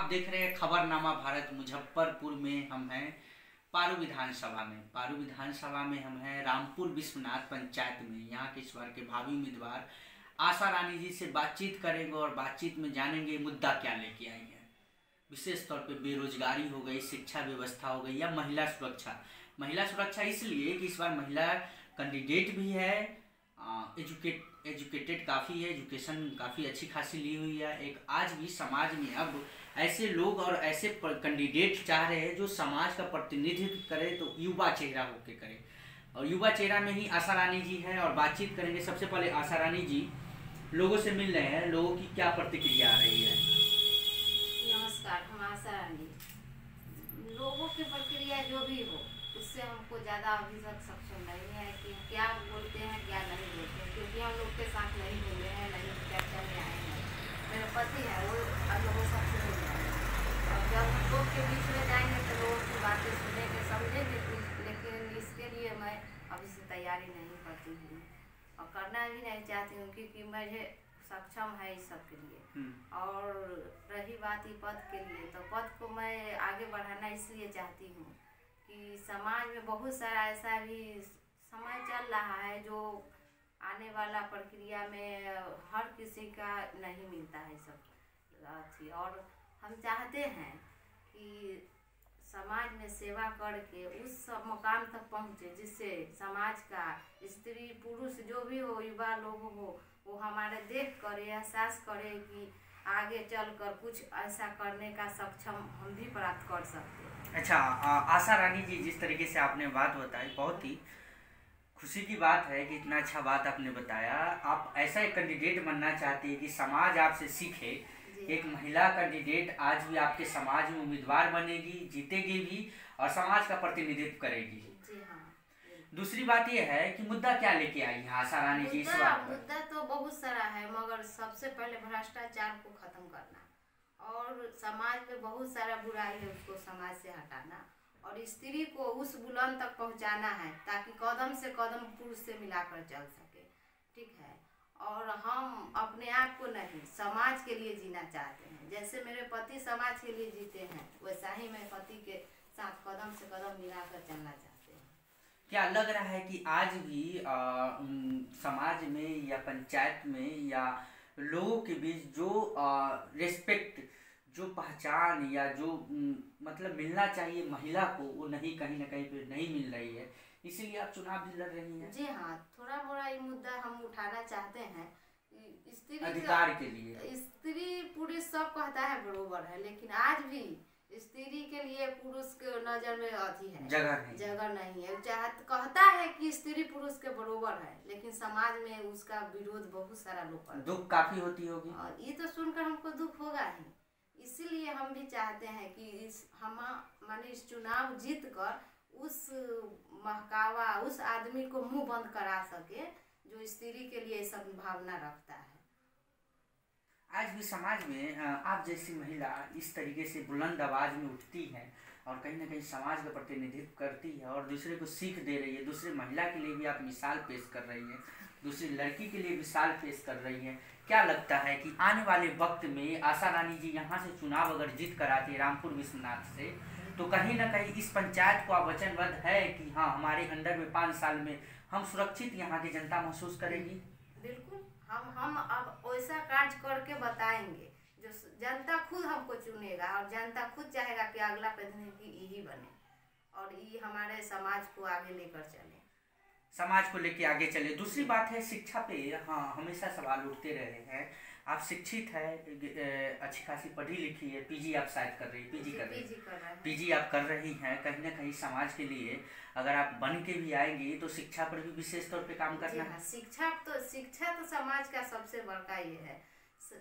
आप देख रहे हैं खबरनामा भारत। मुजफ्फरपुर में हम हैं, पारू विधानसभा में। पारू विधानसभा में हम हैं रामपुर विश्वनाथ पंचायत में। यहाँ के इस बार के भावी उम्मीदवार आशा रानी जी से बातचीत करेंगे और बातचीत में जानेंगे मुद्दा क्या लेके आई है। विशेष तौर पे बेरोजगारी हो गई, शिक्षा व्यवस्था हो गई या महिला सुरक्षा। महिला सुरक्षा इसलिए कि इस बार महिला कैंडिडेट भी है, एजुकेटेड काफ़ी है, एजुकेशन काफ़ी अच्छी खासी ली हुई है। एक आज भी समाज में अब ऐसे लोग और ऐसे कैंडिडेट चाह रहे हैं जो समाज का प्रतिनिधित्व करे, तो युवा चेहरा होके करे। और युवा चेहरा में ही आशा रानी जी हैं और बातचीत करेंगे। सबसे पहले आशा रानी जी लोगों से मिल रहे हैं, लोगों की क्या प्रतिक्रिया आ रही है? नमस्कार, हम आशा रानी। लोगों की प्रक्रिया जो भी हो उससे हमको ज़्यादा अभी तक सक्षम नहीं है कि क्या बोलते हैं क्या नहीं बोलते हैं, क्योंकि हम लोग के साथ नहीं बोले हैं, नहीं चर्चा में आए हैं। मेरे पति है वो लोगों सबसे मिल जाएंगे और जब हम लोग के बीच में जाएंगे तो लोगों की बातें सुनेंगे, समझेंगे। लेकिन इसके लिए मैं अभी से तैयारी नहीं करती हूँ और करना भी नहीं चाहती हूँ, क्योंकि मुझे सक्षम है इस सब के लिए। और रही बात ही पद के लिए, तो पद को मैं आगे बढ़ाना इसलिए चाहती हूँ कि समाज में बहुत सारा ऐसा भी समय चल रहा है जो आने वाला प्रक्रिया में हर किसी का नहीं मिलता है सब अथी। और हम चाहते हैं कि समाज में सेवा करके उस मुकाम तक पहुँचे जिससे समाज का स्त्री पुरुष जो भी हो, युवा लोग हो, वो हमारे देख कर एहसास करे कि आगे चलकर कुछ ऐसा करने का सक्षम हम भी प्राप्त कर सकते हैं। अच्छा, आशा रानी जी जिस तरीके से आपने बात बताई, बहुत ही खुशी की बात है कि इतना अच्छा बात आपने बताया। आप ऐसा एक कैंडिडेट बनना चाहती है कि समाज आपसे सीखे। एक महिला कैंडिडेट आज भी आपके समाज में उम्मीदवार बनेगी, जीतेगी भी और समाज का प्रतिनिधित्व करेगी। जी हाँ। दूसरी बात यह है कि मुद्दा क्या लेके आई है आशा रानी जी इस बात पर? मुद्दा तो बहुत सारा है, मगर सबसे पहले भ्रष्टाचार को खत्म करना और समाज में बहुत सारा बुराई है उसको समाज से हटाना और स्त्री को उस बुलंद तक पहुंचाना है ताकि कदम से कदम पुरुष से मिलाकर चल सके। ठीक है। और हम अपने आप को नहीं, समाज के लिए जीना चाहते हैं। जैसे मेरे पति समाज के लिए जीते हैं, वैसा ही मैं पति के साथ कदम से कदम मिलाकर चलना चाहते हैं। क्या लग रहा है कि आज भी समाज में या पंचायत में या लोगों के बीच जो रिस्पेक्ट, जो पहचान या जो मतलब मिलना चाहिए महिला को, वो नहीं, कहीं ना कहीं पे नहीं मिल रही है, इसीलिए आप चुनाव भी लड़ रही हैं? जी हाँ, थोड़ा मोड़ा ये मुद्दा हम उठाना चाहते हैं। स्त्री अधिकार के लिए स्त्री पुरुष सब कहता है बरोबर है, लेकिन आज भी स्त्री के लिए पुरुष के नजर में अथी है, जगह नहीं है। कहता है कि स्त्री पुरुष के बरोबर है, लेकिन समाज में उसका विरोध बहुत सारा लोग करते हैं। दुख काफी होती होगी और ये तो सुनकर हमको दुख होगा ही। इसीलिए हम भी चाहते हैं कि इस चुनाव जीत कर उस महकावा, उस आदमी को मुंह बंद करा सके जो स्त्री के लिए सब भावना रखता है। आज भी समाज में आप जैसी महिला इस तरीके से बुलंद आवाज में उठती है और कहीं ना कहीं समाज का प्रतिनिधित्व करती है और दूसरे को सीख दे रही है। दूसरे महिला के लिए भी आप मिसाल पेश कर रही हैं, दूसरी लड़की के लिए मिसाल पेश कर रही हैं। क्या लगता है कि आने वाले वक्त में आशा रानी जी यहाँ से चुनाव अगर जीत कर आती है रामपुर विश्वनाथ से, तो कहीं ना कहीं इस पंचायत को आप वचनबद्ध है कि हाँ, हमारे अंडर में 5 साल में हम सुरक्षित यहाँ की जनता महसूस करेगी? बिल्कुल, हम अब वैसा कार्य करके बताएंगे जो जनता खुद हमको चुनेगा और जनता खुद चाहेगा कि अगला प्रतिनिधि यही बने और ये हमारे समाज को आगे लेकर चले, समाज को लेके आगे चले। दूसरी बात है शिक्षा पे, हाँ, हमेशा सवाल उठते रहे हैं। आप शिक्षित है, अच्छी खासी पढ़ी लिखी है, पीजी आप शायद कर रही, पीजी आप कर रही हैं। कहीं ना कहीं समाज के लिए अगर आप बन के भी आएंगी तो शिक्षा पर भी विशेष तौर पे काम करना है। शिक्षा तो समाज का सबसे बड़का ये है।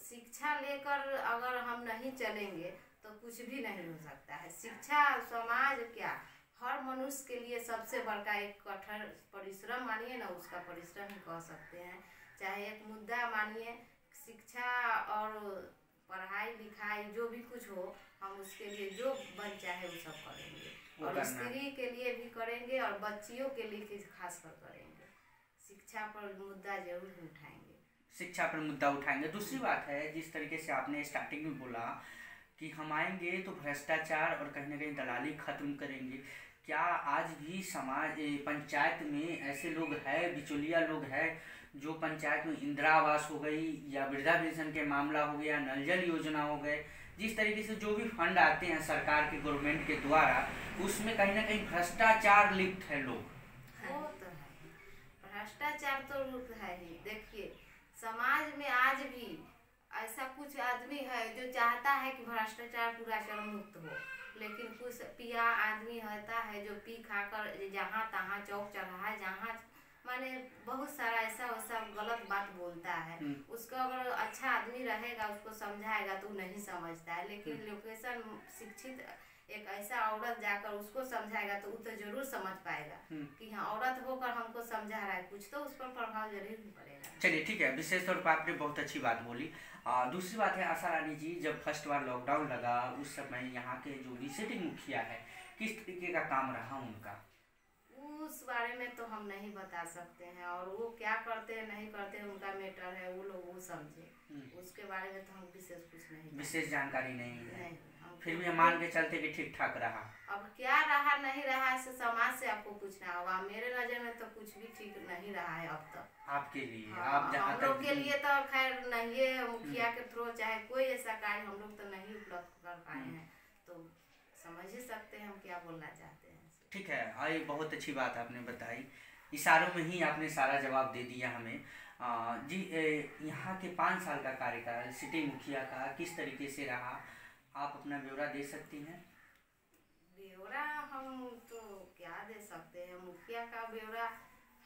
शिक्षा लेकर अगर हम नहीं चलेंगे तो कुछ भी नहीं हो सकता है। शिक्षा समाज क्या, हर मनुष्य के लिए सबसे बड़का एक कठोर परिश्रम मानिए ना, उसका परिश्रम ही कह सकते हैं। चाहे एक मुद्दा मानिए, शिक्षा और पढ़ाई लिखाई जो भी कुछ हो, हम उसके लिए जो बन चाहे वो सब करेंगे और स्त्री के लिए भी करेंगे और बच्चियों के लिए खास कर करेंगे। शिक्षा पर मुद्दा जरूर उठाएंगे। शिक्षा पर मुद्दा उठाएंगे। दूसरी बात है, जिस तरीके से आपने स्टार्टिंग में बोला कि हम आएंगे तो भ्रष्टाचार और कहीं ना कहीं दलाली खत्म करेंगे। क्या आज भी समाज पंचायत में ऐसे लोग हैं, बिचौलिया लोग हैं, जो पंचायत में इंदिरा आवास हो गई या वृद्धा पेंशन के मामला हो गया, नल जल योजना हो गए, जिस तरीके से जो भी फंड आते हैं सरकार के गवर्नमेंट के द्वारा, उसमें कहीं ना कहीं भ्रष्टाचार लिप्त है लोग। वो तो है, भ्रष्टाचार तो रूप है ही। देखिए समाज में आज भी ऐसा कुछ आदमी है जो चाहता है कि भ्रष्टाचार पूरा चरम मुक्त हो, लेकिन कुछ पिया आदमी होता है जो पी खाकर जहाँ तहाँ चौक चौराहा जहाँ माने बहुत सारा ऐसा वैसा गलत बात बोलता है। उसको अगर अच्छा आदमी रहेगा उसको समझाएगा तो नहीं समझता है, लेकिन लोकेशन शिक्षित एक ऐसा औरत जाकर उसको समझाएगा तो वो तो जरूर समझ पाएगा कि हाँ औरत होकर हमको समझा रहा है, कुछ तो उस पर प्रभाव जरूर पड़ेगा। चलिए ठीक है, विशेष तौर पर आपने बहुत अच्छी बात बोली। दूसरी बात है आशा रानी जी, जब फर्स्ट बार लॉकडाउन लगा उस समय यहाँ के जो विजिटिंग मुखिया है किस तरीके का काम रहा उनका? उस बारे में तो हम नहीं बता सकते हैं, और वो क्या करते हैं नहीं करते हैं उनका मैटर है, वो लोग वो समझे, उसके बारे में तो हम विशेष जानकारी नहीं है। नहीं, फिर भी हम मान के चलते कि ठीक ठाक रहा। अब क्या रहा नहीं रहा इसे समाज से आपको पूछना होगा, मेरे नजर में तो कुछ भी ठीक नहीं रहा है अब तक आपके लिए। हाँ, आप जहाँ हम लोग के लिए तो खैर नहीं है, मुखिया के थ्रू चाहे कोई ऐसा कार्य हम लोग तो नहीं उपलब्ध कर पाए हैं, तो समझ ही सकते हैं हम क्या बोलना चाहते हैं। ठीक है, आई बहुत अच्छी बात आपने बताई, इशारों में ही आपने सारा जवाब दे दिया हमें। जी यहाँ के 5 साल का कार्यकाल सिटी मुखिया का किस तरीके से रहा, आप अपना ब्यौरा दे सकती हैं? ब्यौरा हम तो क्या दे सकते हैं, मुखिया का ब्यौरा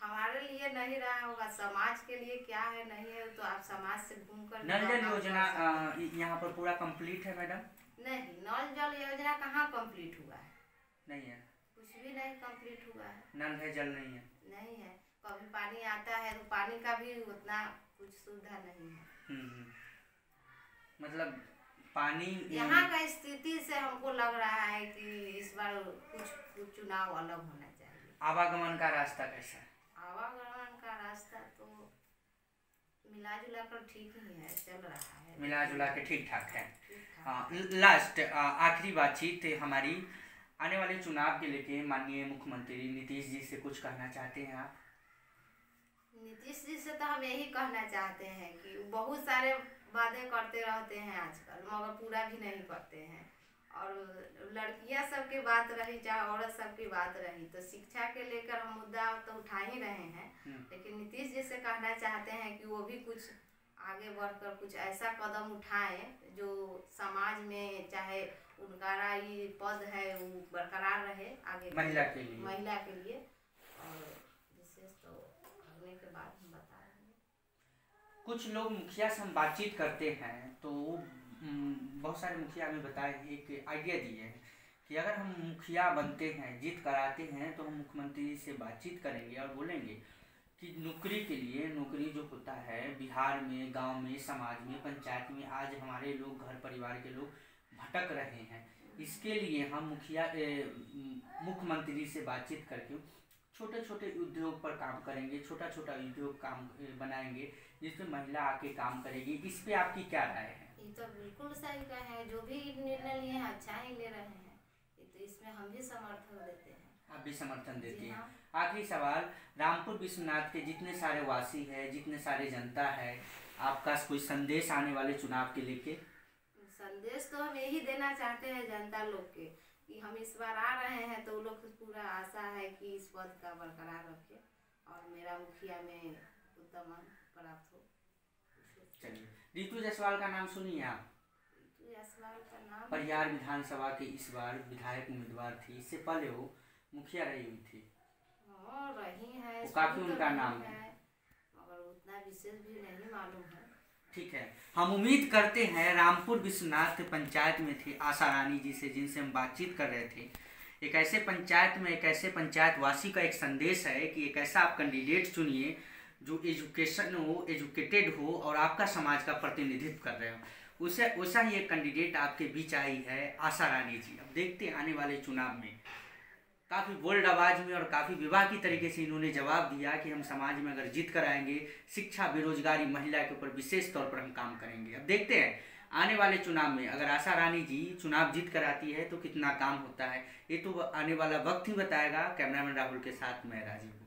हमारे लिए नहीं रहा होगा, समाज के लिए क्या है नहीं है तो आप समाज से घूमकर। नल जल योजना यहाँ पर पूरा कंप्लीट है मैडम? नहीं, नल जल योजना कहाँ कंप्लीट हुआ है? नहीं है, कुछ भी नहीं कंप्लीट हुआ है। नल है जल नहीं है? नहीं है, कभी पानी आता है तो पानी का भी उतना कुछ सुविधा नहीं है। मतलब पानी यहाँ का स्थिति से हमको लग रहा है कि इस बार कुछ चुनाव अलग होना चाहिए। आवागमन का रास्ता कैसा है? आवागमन का रास्ता तो मिला जुला कर ठीक ही है, चल रहा है, मिला जुला के ठीक ठाक है। लास्ट आखिरी बातचीत हमारी, आने वाले चुनाव के लेके माननीय मुख्यमंत्री नीतीश जी से कुछ कहना चाहते हैं आप? नीतीश जी से तो हम यही कहना चाहते हैं कि बहुत सारे वादे करते रहते हैं आजकल, मगर पूरा भी नहीं करते हैं, और लड़कियां सबकी बात रही चाहे औरत सबकी बात रही, तो शिक्षा के लेकर हम मुद्दा तो उठा ही रहे हैं, लेकिन नीतीश जी से कहना चाहते हैं कि वो भी कुछ आगे बढ़कर कुछ ऐसा कदम उठाएं जो समाज में चाहे उनका ये पद है वो बरकरार रहे आगे महिला के लिए। और विशेष तो करने के बाद हम बता रहे हैं। कुछ लोग मुखिया से हम बातचीत करते हैं तो बहुत सारे मुखिया हमें बताए, एक आइडिया दिए हैं कि अगर हम मुखिया बनते हैं, जीत कराते हैं, तो हम मुख्यमंत्री से बातचीत करेंगे और बोलेंगे कि नौकरी के लिए, नौकरी जो होता है बिहार में, गांव में, समाज में, पंचायत में, आज हमारे लोग, घर परिवार के लोग भटक रहे हैं, इसके लिए हम मुख्यमंत्री से बातचीत करके छोटे छोटे उद्योग पर काम करेंगे, छोटा छोटा उद्योग काम बनाएंगे जिसमें महिला आके काम करेगी। इस पे आपकी क्या राय है? ये तो बिल्कुल सही का है, जो भी निर्णय लिए हैं अच्छा ही ले रहे हैं, तो इसमें हम भी समर्थन देते हैं। आप भी समर्थन देती हैं? आखिरी सवाल, रामपुर विश्वनाथ के जितने सारे वासी हैं, जितने सारे जनता है, आपका कोई संदेश आने वाले चुनाव के लेके? संदेश तो हम यही देना चाहते हैं जनता लोग के कि हम इस बार आ रहे हैं तो लोग को पूरा आशा है कि इस पद का बरकरार रखे और मेरा मुखिया में उत्तम प्राप्त हो। चलिए, रितु जायसवाल का नाम सुनिए आप? रितु जायसवाल का नाम परियार विधानसभा के इस बार विधायक उम्मीदवार थी, इससे पहले वो मुखिया रही हुई थी। रही है, काफी उनका नाम है, मगर उतना विशेष भी नहीं मालूम है। ठीक है, हम उम्मीद करते हैं रामपुर विश्वनाथ पंचायत में थे आशा रानी जी से, जिनसे हम बातचीत कर रहे थे, एक ऐसे पंचायत में, एक ऐसे पंचायत वासी का एक संदेश है कि एक ऐसा आप कैंडिडेट चुनिए जो एजुकेशन हो, एजुकेटेड हो और आपका समाज का प्रतिनिधित्व कर रहे हो। उसे वैसा ही एक कैंडिडेट आपके बीच आई है आशा रानी जी। अब देखते हैं आने वाले चुनाव में, काफ़ी बोल्ड आवाज़ में और काफ़ी विवाह तरीके से इन्होंने जवाब दिया कि हम समाज में अगर जीत कर आएंगे, शिक्षा, बेरोजगारी, महिला के ऊपर विशेष तौर पर हम काम करेंगे। अब देखते हैं आने वाले चुनाव में अगर आशा रानी जी चुनाव जीत कर आती है तो कितना काम होता है, ये तो आने वाला वक्त ही बताएगा। कैमरामैन राहुल के साथ मैं राजीव।